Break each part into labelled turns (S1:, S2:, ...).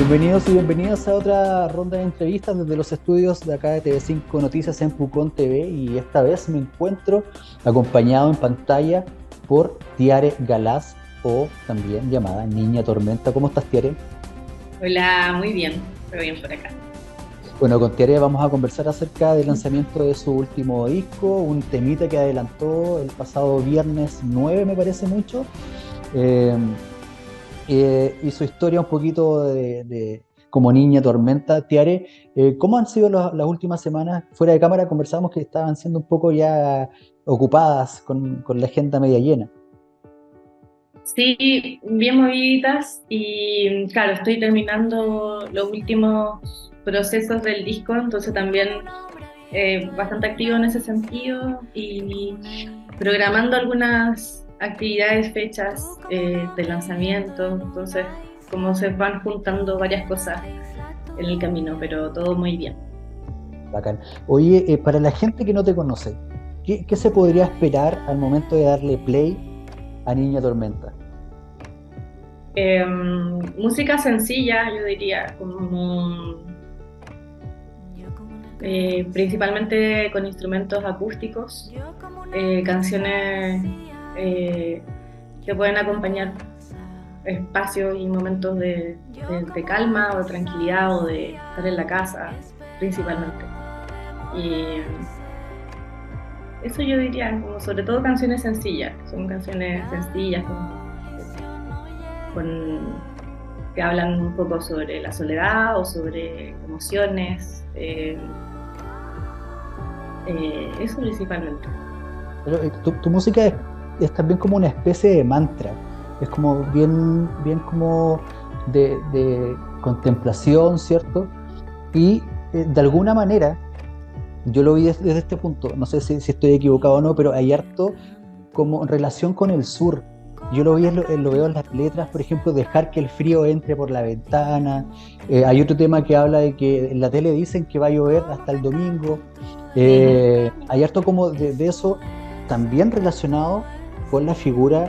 S1: Bienvenidos y bienvenidas a otra ronda de entrevistas desde los estudios de acá de TV5 Noticias en Pucón TV, y esta vez me encuentro acompañado en pantalla por Tiare Galaz, o también llamada Niña Tormenta. ¿Cómo estás, Tiare?
S2: Hola, muy bien por acá.
S1: Bueno, con Tiare vamos a conversar acerca del lanzamiento de su último disco, un temita que adelantó el pasado viernes 9, me parece mucho. Eh, y su historia un poquito como Niña Tormenta. Tiare, ¿cómo han sido las últimas semanas? Fuera de cámara conversamos que estaban siendo un poco ya ocupadas con la agenda media llena.
S2: Sí, bien moviditas y claro, estoy terminando los últimos procesos del disco, entonces también bastante activo en ese sentido y programando algunas actividades, fechas de lanzamiento, entonces como se van juntando varias cosas en el camino, pero todo muy bien.
S1: Bacán. Oye, para la gente que no te conoce, ¿qué se podría esperar al momento de darle play a Niña Tormenta?
S2: Música sencilla, yo diría, como principalmente con instrumentos acústicos, canciones eh, que pueden acompañar espacios y momentos de calma o de tranquilidad o de estar en la casa, principalmente. Y eso yo diría, como sobre todo canciones sencillas, son canciones sencillas con que hablan un poco sobre la soledad o sobre emociones, eso principalmente.
S1: Pero, tu música es también como una especie de mantra, es como bien como de contemplación, ¿cierto? Y de alguna manera, yo lo vi desde este punto, no sé si estoy equivocado o no, pero hay harto como en relación con el sur. Yo lo vi, lo veo en las letras, por ejemplo, dejar que el frío entre por la ventana. Hay otro tema que habla de que en la tele dicen que va a llover hasta el domingo.
S2: Ujú.
S1: Hay harto como de eso también relacionado con la figura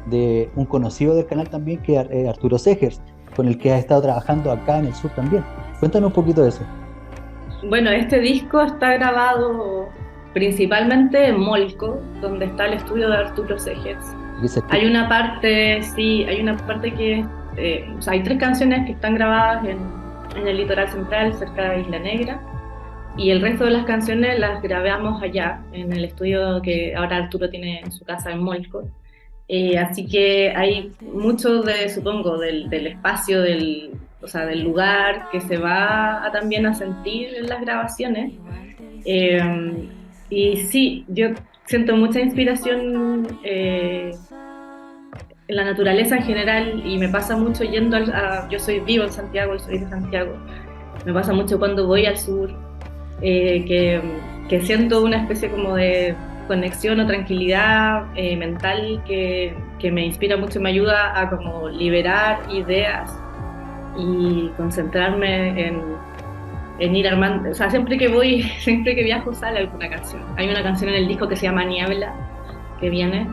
S1: de un conocido del canal también, que es Arturo Segers, con el que has estado trabajando acá en el sur también. Cuéntanos un poquito de eso.
S2: Bueno, este disco está grabado principalmente en Molco, donde está el estudio de Arturo Segers.
S1: ¿Qué dices tú?
S2: Hay una parte, sí, hay una parte que, o sea, hay tres canciones que están grabadas en el litoral central, cerca de Isla Negra, y el resto de las canciones las grabamos allá, en el estudio que ahora Arturo tiene en su casa en Molco. Así que hay mucho de, supongo, del espacio, o sea, del lugar que se va a también a sentir en las grabaciones. Eh, y sí, yo siento mucha inspiración en la naturaleza en general y me pasa mucho yendo yo soy vivo en Santiago y soy de Santiago. Me pasa mucho cuando voy al sur, que siento una especie como de conexión o tranquilidad mental que me inspira mucho y me ayuda a como liberar ideas y concentrarme en ir armando. O sea, siempre que voy, siempre que viajo sale alguna canción. Hay una canción en el disco que se llama Niebla, que viene,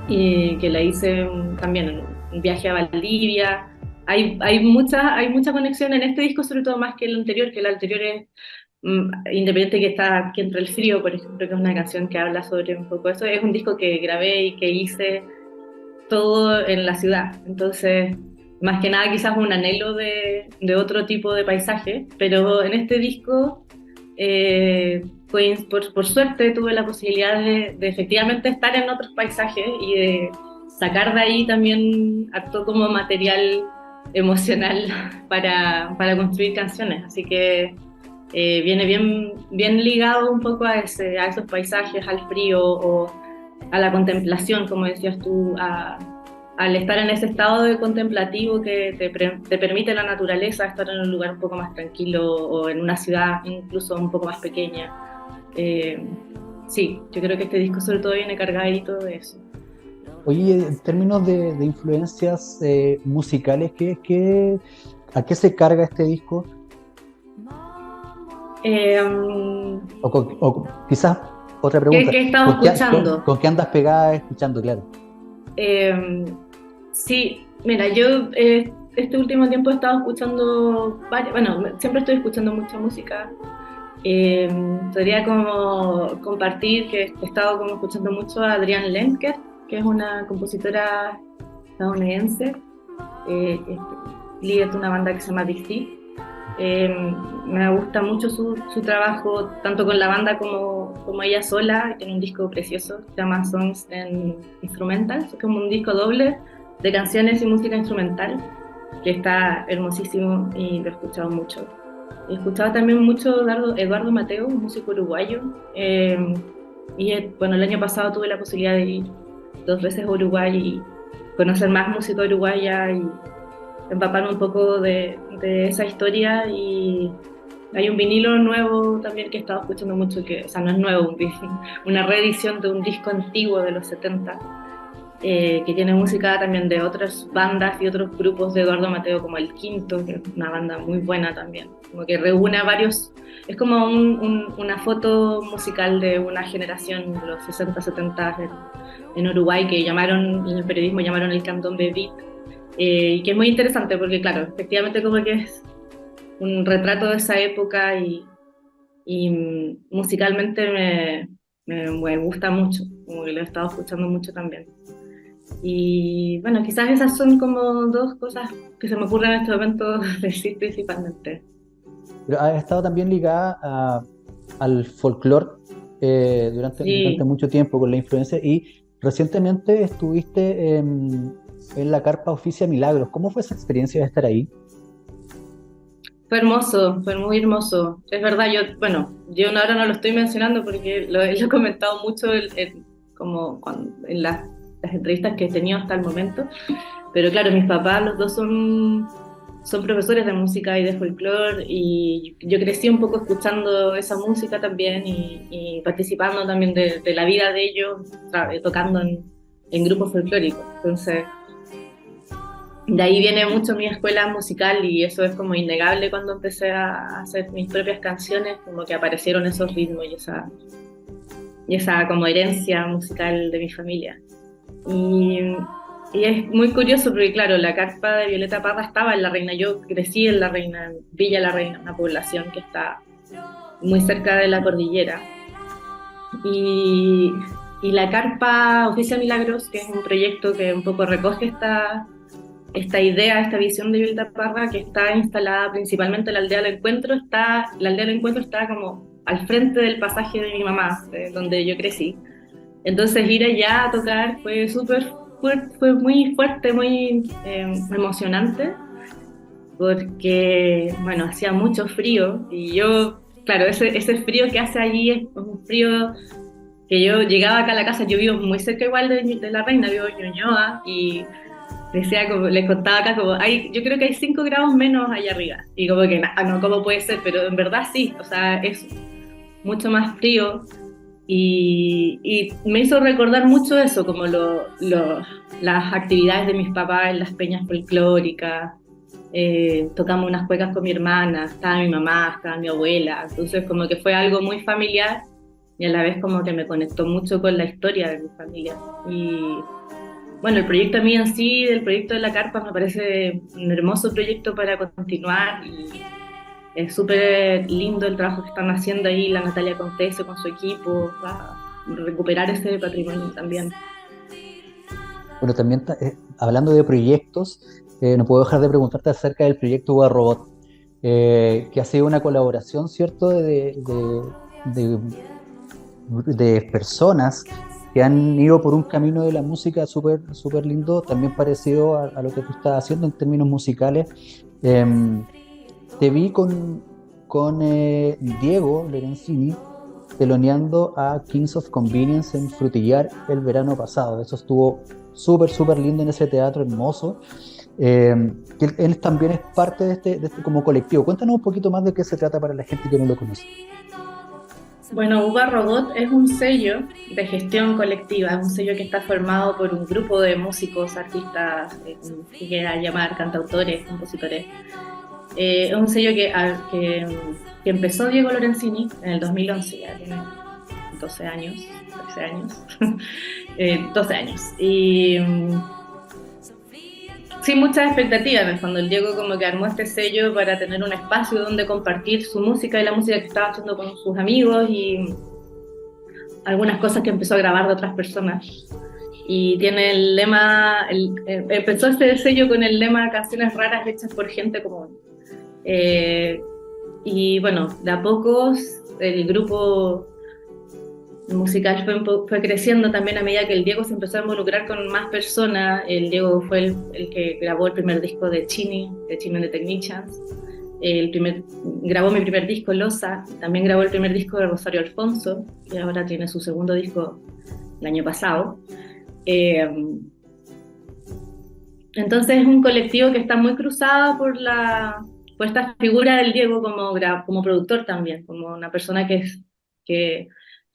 S2: y que la hice también en un viaje a Valdivia. Hay mucha conexión en este disco, sobre todo más que el anterior es Independiente que está aquí entre el frío, por ejemplo, que es una canción que habla sobre un poco eso. Es un disco que grabé y que hice todo en la ciudad. Entonces, más que nada quizás un anhelo de otro tipo de paisaje, pero en este disco, pues por suerte tuve la posibilidad de efectivamente estar en otros paisajes y de sacar de ahí también acto como material emocional para construir canciones. Así que viene bien ligado un poco a esos paisajes, al frío o a la contemplación, como decías tú, al estar en ese estado de contemplativo que te permite la naturaleza, estar en un lugar un poco más tranquilo o en una ciudad incluso un poco más pequeña. Eh, sí, yo creo que este disco sobre todo viene cargadito de eso.
S1: Oye, en términos de influencias musicales, a qué se carga este disco?
S2: Eh,
S1: O quizás otra pregunta,
S2: ¿Qué he estado escuchando?
S1: con qué andas pegada escuchando, claro?
S2: Eh, sí, mira, yo este último tiempo he estado escuchando bueno, siempre estoy escuchando mucha música. Podría como compartir que he estado como escuchando mucho a Adrienne Lenker, que es una compositora estadounidense, que líder de una banda que se llama Big Thief. Me gusta mucho su trabajo, tanto con la banda como ella sola. Tiene un disco precioso, se llama Songs and Instrumentals, es como un disco doble de canciones y música instrumental, que está hermosísimo y lo he escuchado mucho. He escuchado también mucho Eduardo Mateo, un músico uruguayo, bueno, el año pasado tuve la posibilidad de ir 2 veces a Uruguay y conocer más música uruguaya y empaparme un poco de esa historia. Y hay un vinilo nuevo también que he estado escuchando mucho, o sea, no es nuevo, una reedición de un disco antiguo de los 70, que tiene música también de otras bandas y otros grupos de Eduardo Mateo, como El Quinto, que es una banda muy buena también, como que reúne a varios, es como una foto musical de una generación de los 60, 70 en Uruguay, que en el periodismo llamaron el candombe beat, y que es muy interesante porque, claro, efectivamente como que es un retrato de esa época y musicalmente me gusta mucho, como que lo he estado escuchando mucho también. Y bueno, quizás esas son como 2 cosas que se me ocurren en este momento decir principalmente.
S1: Pero has estado también ligada al folclore durante
S2: Sí,
S1: mucho tiempo con la influencia y recientemente estuviste en la Carpa Oficia Milagros. ¿Cómo fue esa experiencia de estar ahí?
S2: fue hermoso, fue muy hermoso. Es verdad, yo ahora no lo estoy mencionando porque lo he comentado mucho como en las entrevistas que he tenido hasta el momento, pero claro, mis papás, los dos son profesores de música y de folclore, y yo crecí un poco escuchando esa música también y participando también de la vida de ellos, tocando en grupos folclóricos. Entonces, de ahí viene mucho mi escuela musical y eso es como innegable. Cuando empecé a hacer mis propias canciones, como que aparecieron esos ritmos y esa como herencia musical de mi familia. Y, y es muy curioso porque, claro, la carpa de Violeta Parra estaba en La Reina. Yo crecí en La Reina, en Villa La Reina, una población que está muy cerca de la cordillera. Y, y la carpa Oficia Milagros, que es un proyecto que un poco recoge esta idea, esta visión de Violeta Parra, que está instalada principalmente en la aldea del Encuentro. La aldea del Encuentro está como al frente del pasaje de mi mamá, de donde yo crecí. Entonces ir allá a tocar fue fue muy fuerte, muy emocionante, porque, bueno, hacía mucho frío y yo, claro, ese frío que hace allí es un frío que yo llegaba acá a la casa. Yo vivo muy cerca igual de La Reina, vivo en Ñuñoa, y decía, como les contaba acá, como yo creo que hay 5 grados menos allá arriba, y como que, no, ¿cómo puede ser? Pero en verdad sí, o sea, es mucho más frío. Y me hizo recordar mucho eso, como las actividades de mis papás en las peñas folclóricas. Tocamos unas cuecas con mi hermana, estaba mi mamá, estaba mi abuela, entonces como que fue algo muy familiar y a la vez como que me conectó mucho con la historia de mi familia. Y bueno, el proyecto mío en sí, el proyecto de la carpa, me parece un hermoso proyecto para continuar, y es súper lindo el trabajo que están haciendo ahí la Natalia Contese con su equipo para recuperar ese patrimonio también.
S1: Bueno, también hablando de proyectos, no puedo dejar de preguntarte acerca del proyecto Uva Robot, que ha sido una colaboración, ¿cierto?, de, de personas que han ido por un camino de la música súper súper lindo, también parecido a lo que tú estás haciendo en términos musicales. Em, Te vi con Diego Lorenzini teloneando a Kings of Convenience en Frutillar el verano pasado. Eso estuvo súper, súper lindo en ese teatro hermoso. Él también es parte de este como colectivo. Cuéntanos un poquito más de qué se trata para la gente que no lo conoce.
S2: Bueno, Uva Robot es un sello de gestión colectiva, es un sello que está formado por un grupo de músicos, artistas, que quiera llamar cantautores, compositores. Es un sello que empezó Diego Lorenzini en el 2011, ya tiene 12 años, 13 años, 12 años. Y sin muchas expectativas. En el fondo, el Diego como que armó este sello para tener un espacio donde compartir su música y la música que estaba haciendo con sus amigos y algunas cosas que empezó a grabar de otras personas. Y tiene el lema, empezó este sello con el lema Canciones raras hechas por gente común. Y bueno, de a pocos el grupo musical fue creciendo también a medida que el Diego se empezó a involucrar con más personas. El Diego fue el que grabó el primer disco de Chini and the Technicians. Grabó mi primer disco, Losa. También grabó el primer disco de Rosario Alfonso, que ahora tiene su segundo disco el año pasado. Entonces es un colectivo que está muy cruzado por esta figura del Diego como productor también, como una persona que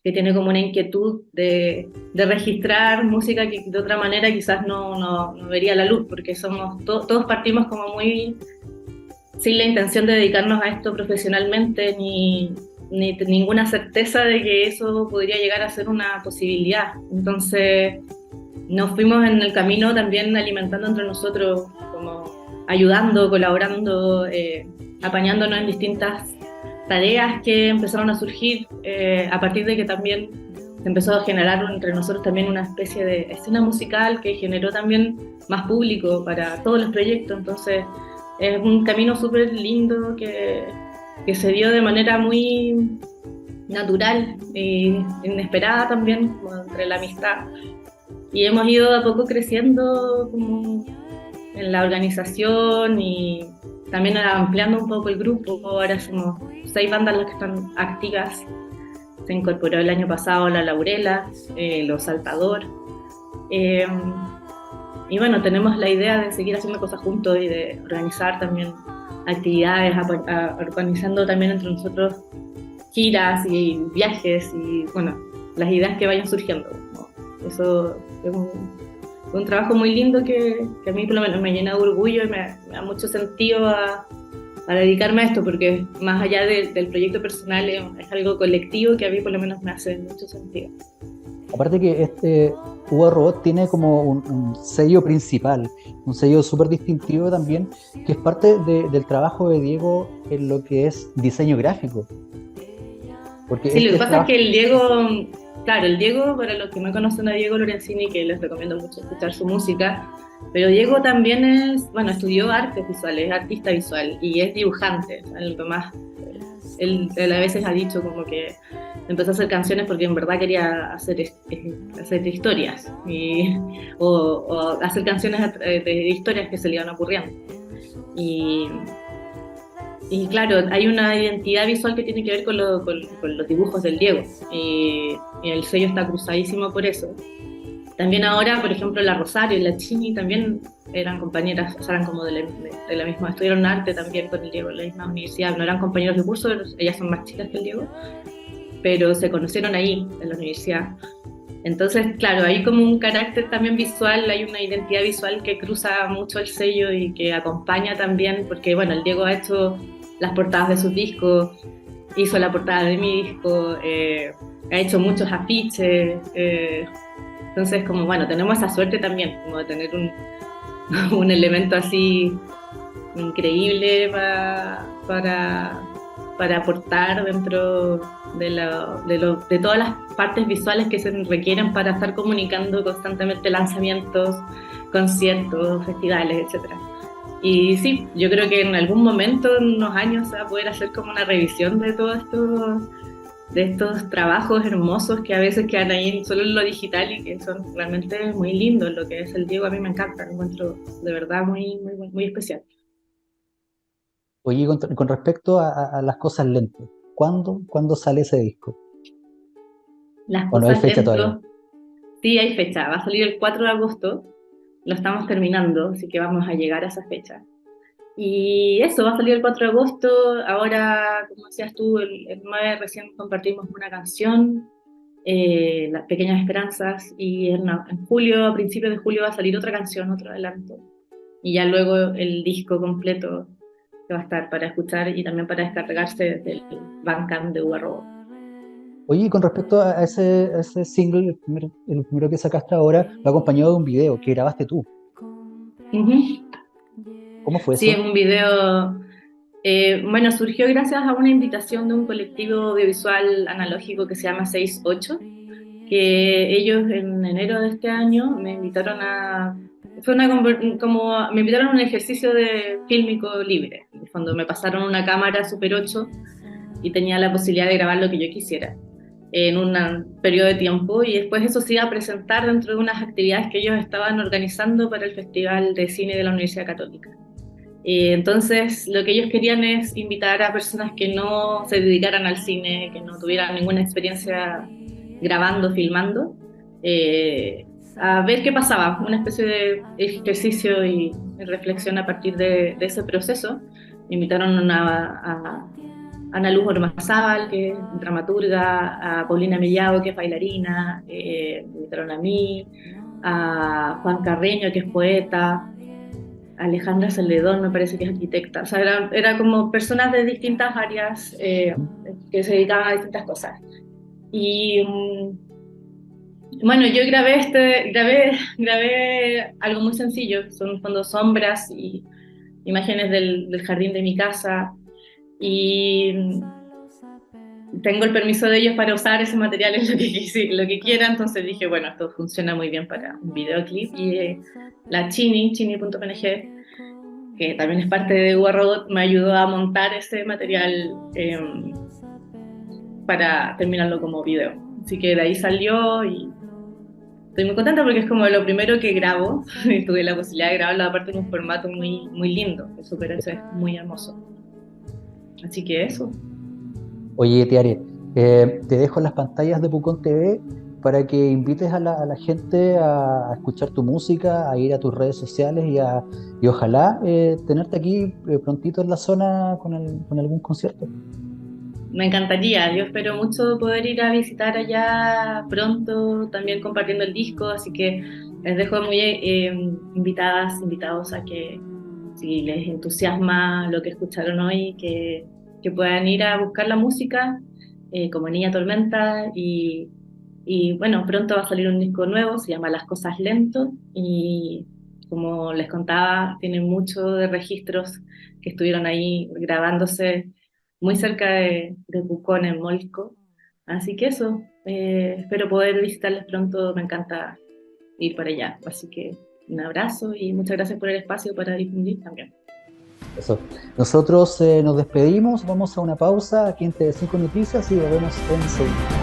S2: tiene como una inquietud de registrar música que de otra manera quizás no vería la luz, porque todos partimos como muy sin la intención de dedicarnos a esto profesionalmente, ni ninguna certeza de que eso podría llegar a ser una posibilidad. Entonces nos fuimos en el camino también alimentando entre nosotros, como ayudando, colaborando, apañándonos en distintas tareas que empezaron a surgir a partir de que también se empezó a generar entre nosotros también una especie de escena musical que generó también más público para todos los proyectos. Entonces es un camino súper lindo que se dio de manera muy natural e inesperada también, como entre la amistad. Y hemos ido de a poco creciendo como en la organización y también ampliando un poco el grupo. Ahora somos 6 bandas las que están activas. Se incorporó el año pasado La Laurela, Los Saltador. Y bueno, tenemos la idea de seguir haciendo cosas juntos y de organizar también actividades, organizando también entre nosotros giras y viajes y bueno, las ideas que vayan surgiendo, ¿no? Eso es un trabajo muy lindo que a mí por lo menos me llena de orgullo y me da mucho sentido a dedicarme a esto, porque más allá del proyecto personal es algo colectivo que a mí por lo menos me hace mucho sentido.
S1: Aparte que Hugo Robot tiene como un sello principal, un sello súper distintivo también, que es parte del trabajo de Diego en lo que es diseño gráfico.
S2: Porque sí, lo que pasa es que el Diego, para los que no conocen a Diego Lorenzini, que les recomiendo mucho escuchar su música, pero Diego también estudió artes visuales, es artista visual y es dibujante. Algo más, él a veces ha dicho como que empezó a hacer canciones porque en verdad quería hacer historias o hacer canciones de historias que se le iban ocurriendo. Y claro, hay una identidad visual que tiene que ver con los dibujos del Diego y el sello está cruzadísimo por eso. También ahora, por ejemplo, la Rosario y la Chini también eran compañeras, o sea, eran como de la misma, estudiaron arte también con el Diego en la misma universidad, no eran compañeros de curso, ellas son más chicas que el Diego, pero se conocieron ahí, en la universidad. Entonces, claro, hay como un carácter también visual, hay una identidad visual que cruza mucho el sello y que acompaña también, porque bueno, el Diego ha hecho las portadas de sus discos, hizo la portada de mi disco, ha hecho muchos afiches, entonces como bueno, tenemos esa suerte también, como de tener un elemento así increíble para aportar dentro de todas las partes visuales que se requieren para estar comunicando constantemente lanzamientos, conciertos, festivales, etcétera. Y sí, yo creo que en algún momento, en unos años, se va a poder hacer como una revisión de todos estos trabajos hermosos que a veces quedan ahí solo en lo digital y que son realmente muy lindos. Lo que es el Diego a mí me encanta, lo encuentro de verdad muy, muy, muy especial.
S1: Oye, con respecto a las cosas lentas, ¿cuándo sale ese disco?
S2: Las
S1: ¿O no hay
S2: cosas
S1: fecha
S2: lentas,
S1: todavía?
S2: sí hay fecha, va a salir el 4 de agosto, lo estamos terminando, así que vamos a llegar a esa fecha. Y eso, va a salir el 4 de agosto, ahora, como decías tú, el 9 recién compartimos una canción, Las Pequeñas Esperanzas, y en julio, a principios de julio va a salir otra canción, otro adelanto, y ya luego el disco completo que va a estar para escuchar y también para descargarse desde el Bandcamp de Hugo Robot.
S1: Oye, y con respecto a ese single, el primero que sacaste ahora, va acompañado de un video que grabaste tú.
S2: Uh-huh.
S1: ¿Cómo fue
S2: Sí, es
S1: eso?
S2: un video, bueno, surgió gracias a una invitación de un colectivo audiovisual analógico que se llama 68, que ellos en enero de este año me invitaron a, fue una, como, me invitaron a un ejercicio de fílmico libre. En el fondo me pasaron una cámara Super 8 y tenía la posibilidad de grabar lo que yo quisiera en un periodo de tiempo, y después eso se iba a presentar dentro de unas actividades que ellos estaban organizando para el Festival de Cine de la Universidad Católica. Entonces, lo que ellos querían es invitar a personas que no se dedicaran al cine, que no tuvieran ninguna experiencia grabando, filmando, a ver qué pasaba, una especie de ejercicio y reflexión a partir de ese proceso. Me invitaron a Ana Luz Ormazábal, que es dramaturga, a Paulina Mellado, que es bailarina, me invitaron a mí, a Juan Carreño, que es poeta, Alejandra Celedón, me parece que es arquitecta. O sea, era como personas de distintas áreas que se dedicaban a distintas cosas. Y bueno, yo grabé algo muy sencillo, son cuando sombras y imágenes del jardín de mi casa. Y tengo el permiso de ellos para usar ese material en lo que quiera, entonces dije, bueno, esto funciona muy bien para un videoclip. Y la chini.png, que también es parte de Uva Robot, me ayudó a montar ese material para terminarlo como video. Así que de ahí salió y estoy muy contenta porque es como lo primero que grabo y tuve la posibilidad de grabarlo aparte en un formato muy, muy lindo, el Super 8 es muy hermoso. Así que eso.
S1: Oye, Tiare, te dejo las pantallas de Pucón TV para que invites a la gente a escuchar tu música, a ir a tus redes sociales y ojalá tenerte aquí prontito en la zona con algún concierto.
S2: Me encantaría, yo espero mucho poder ir a visitar allá pronto, también compartiendo el disco, así que les dejo muy invitadas, invitados a que si les entusiasma lo que escucharon hoy, que puedan ir a buscar la música como Niña Tormenta y bueno, pronto va a salir un disco nuevo, se llama Las Cosas Lento y como les contaba, tiene mucho de registros que estuvieron ahí grabándose muy cerca de Pucón, en Molco. Así que eso, espero poder visitarles pronto, me encanta ir para allá. Así que un abrazo y muchas gracias por el espacio para difundir también.
S1: Eso. Nosotros nos despedimos, vamos a una pausa aquí en TV5 Noticias y volvemos en segundo.